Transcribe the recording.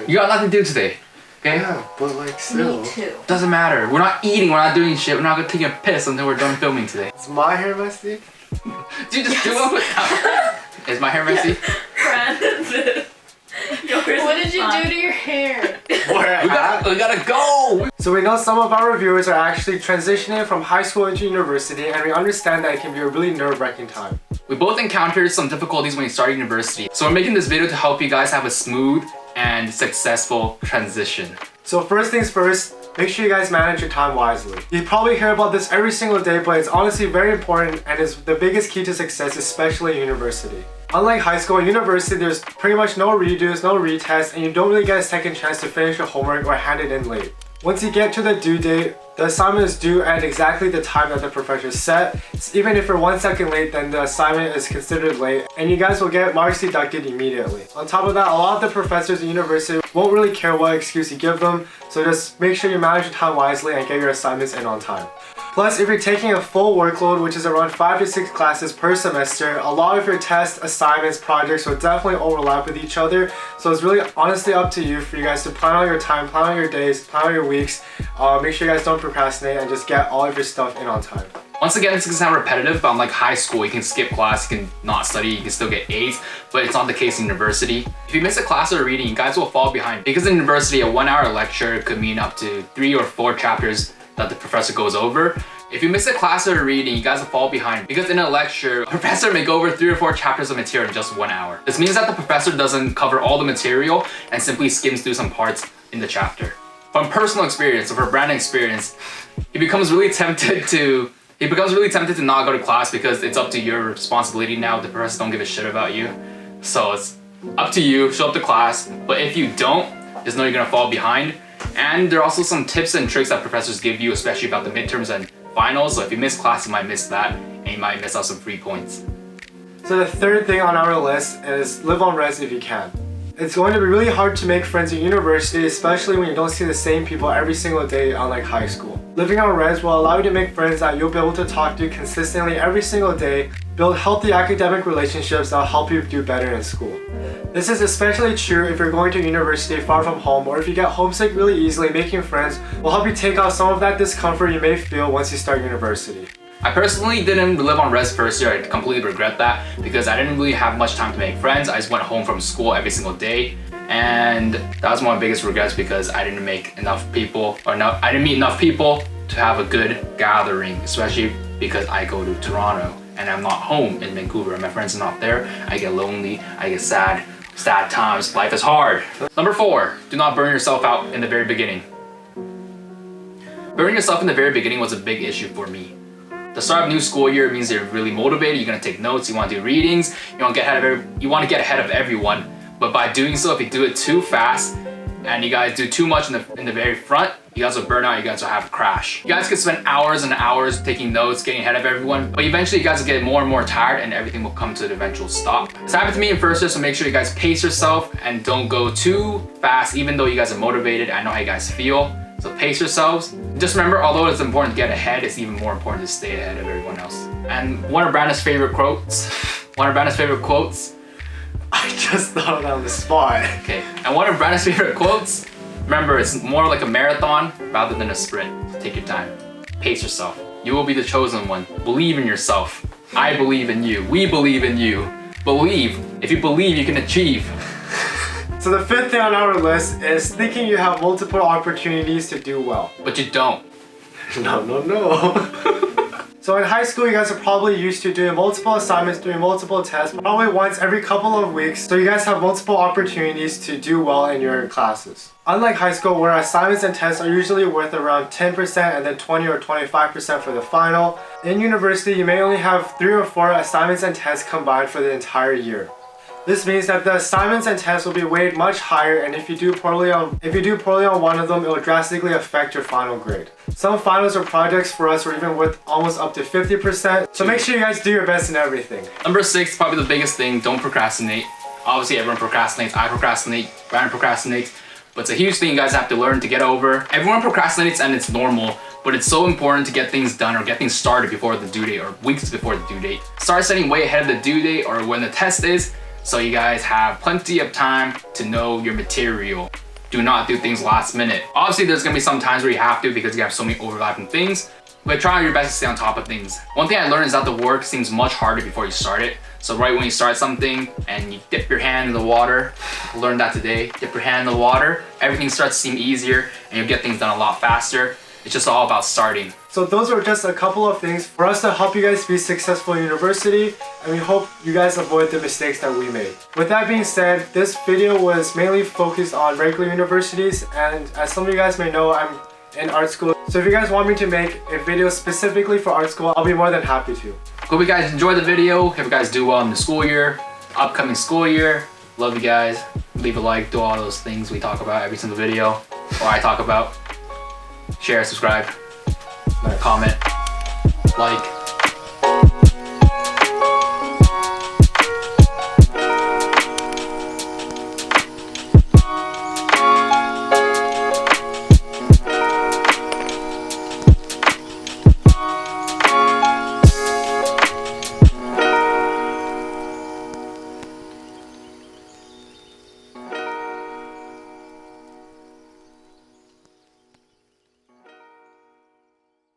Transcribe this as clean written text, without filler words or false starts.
You got nothing to do today. Okay? Yeah, but like still. Me too. Doesn't matter. We're not eating, we're not doing shit, we're not gonna take a piss until we're done filming today. Is my hair messy? Dude, just do it without. Is my hair messy? Brandon, what did you do to your hair? We gotta go! So we know some of our viewers are actually transitioning from high school into university, and we understand that it can be a really nerve-wracking time. We both encountered some difficulties when you started university. So we're making this video to help you guys have a smooth and successful transition. So first things first, make sure you guys manage your time wisely. You probably hear about this every single day, but it's honestly very important and is the biggest key to success, especially in university. Unlike high school and university, there's pretty much no redos, no retests, and you don't really get a second chance to finish your homework or hand it in late. Once you get to the due date, the assignment is due at exactly the time that the professor set. So even if you're 1 second late, then the assignment is considered late, and you guys will get marks deducted immediately. On top of that, a lot of the professors at university won't really care what excuse you give them, so just make sure you manage your time wisely and get your assignments in on time. Plus, if you're taking a full workload, which is around 5 to 6 classes per semester, a lot of your tests, assignments, projects will definitely overlap with each other. So it's really honestly up to you for you guys to plan out your time, plan out your days, plan out your weeks. Make sure you guys don't procrastinate and just get all of your stuff in on time. Once again, it's gonna sound repetitive, but unlike high school, you can skip class, you can not study, you can still get A's, but it's not the case in university. If you miss a class or a reading, you guys will fall behind. Because in university, a 1 hour lecture could mean up to 3 or 4 chapters that the professor goes over. If you miss a class or a reading, you guys will fall behind because in a lecture, a professor may go over 3 or 4 chapters of material in just 1 hour. This means that the professor doesn't cover all the material and simply skims through some parts in the chapter. From personal experience, or from brand experience, he becomes really tempted to not go to class because it's up to your responsibility now. The professors don't give a shit about you. So it's up to you, show up to class. But if you don't, just know you're gonna fall behind. And there are also some tips and tricks that professors give you, especially about the midterms and finals. So if you miss class, you might miss that, and you might miss out some free points. So the third thing on our list is live on res if you can. It's going to be really hard to make friends at university, especially when you don't see the same people every single day unlike high school. Living on res will allow you to make friends that you'll be able to talk to consistently every single day, build healthy academic relationships that will help you do better in school. This is especially true if you're going to university far from home, or if you get homesick really easily. Making friends will help you take out some of that discomfort you may feel once you start university. I personally didn't live on res first year. I completely regret that because I didn't really have much time to make friends. I just went home from school every single day, and that was one of my biggest regrets because I didn't make enough people, I didn't meet enough people to have a good gathering, especially because I go to Toronto and I'm not home in Vancouver and my friends are not there. I get lonely, I get sad times, life is hard. Number 4, do not burn yourself out in the very beginning. Burning yourself in the very beginning was a big issue for me. The start of new school year means you're really motivated, you're gonna take notes, you wanna do readings, you wanna get ahead of everyone. But by doing so, if you do it too fast and you guys do too much in the very front, you guys will burn out, you guys will have a crash. You guys could spend hours and hours taking notes, getting ahead of everyone, but eventually you guys will get more and more tired and everything will come to an eventual stop. This happened to me in first year, so make sure you guys pace yourself and don't go too fast, even though you guys are motivated. I know how you guys feel. So pace yourselves. Just remember, although it's important to get ahead, it's even more important to stay ahead of everyone else. And one of Brandon's favorite quotes, I just thought of that on the spot. Okay, and one of Brandon's favorite quotes, remember, it's more like a marathon rather than a sprint. So take your time, pace yourself. You will be the chosen one. Believe in yourself. I believe in you. We believe in you. Believe. If you believe, you can achieve. So the 5th thing on our list is thinking you have multiple opportunities to do well. But you don't. No. So in high school, you guys are probably used to doing multiple assignments, doing multiple tests, probably once every couple of weeks. So you guys have multiple opportunities to do well in your classes. Unlike high school, where assignments and tests are usually worth around 10% and then 20 or 25% for the final, in university, you may only have 3 or 4 assignments and tests combined for the entire year. This means that the assignments and tests will be weighed much higher, and if you do poorly on one of them, it will drastically affect your final grade. Some finals or projects for us were even worth almost up to 50%, so make sure you guys do your best in everything. Number 6, probably the biggest thing, don't procrastinate. Obviously everyone procrastinates, I procrastinate, Brandon procrastinates, but it's a huge thing you guys have to learn to get over. Everyone procrastinates and it's normal, but it's so important to get things done or get things started before the due date or weeks before the due date. Start setting way ahead of the due date or when the test is, so you guys have plenty of time to know your material. Do not do things last minute. Obviously, there's gonna be some times where you have to because you have so many overlapping things, but try your best to stay on top of things. One thing I learned is that the work seems much harder before you start it. So right when you start something and you dip your hand in the water, I learned that today, dip your hand in the water, everything starts to seem easier and you'll get things done a lot faster. It's just all about starting. So those were just a couple of things for us to help you guys be successful in university, and we hope you guys avoid the mistakes that we made. With that being said, this video was mainly focused on regular universities, and as some of you guys may know, I'm in art school. So if you guys want me to make a video specifically for art school, I'll be more than happy to. Hope you guys enjoyed the video. Hope you guys do well in the school year, upcoming school year. Love you guys. Leave a like, do all those things we talk about every single video, or I talk about. Share, subscribe, comment, like.